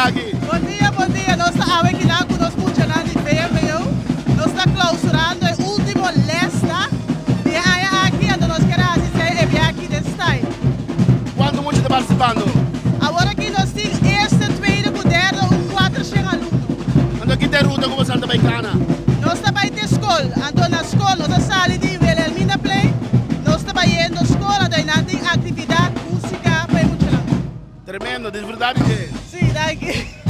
aqui? Bom dia. Nós estamos aqui com os funcionários de VMBO. Nós estamos clausurando o último lesta. E aqui onde nós queremos fazer é aqui desse time. Quanto muito está participando? Agora aqui nós temos este, tweede, moderno, 400 alunos. Ando aqui tem ruta com você também, cana? Nós estamos indo à escola. Ando na escola, nós estamos sali de Wilhelmina Plein. Nós estamos indo à escola, nós temos atividade, música, para muito lá. Tremendo, de verdade. Sim, daqui.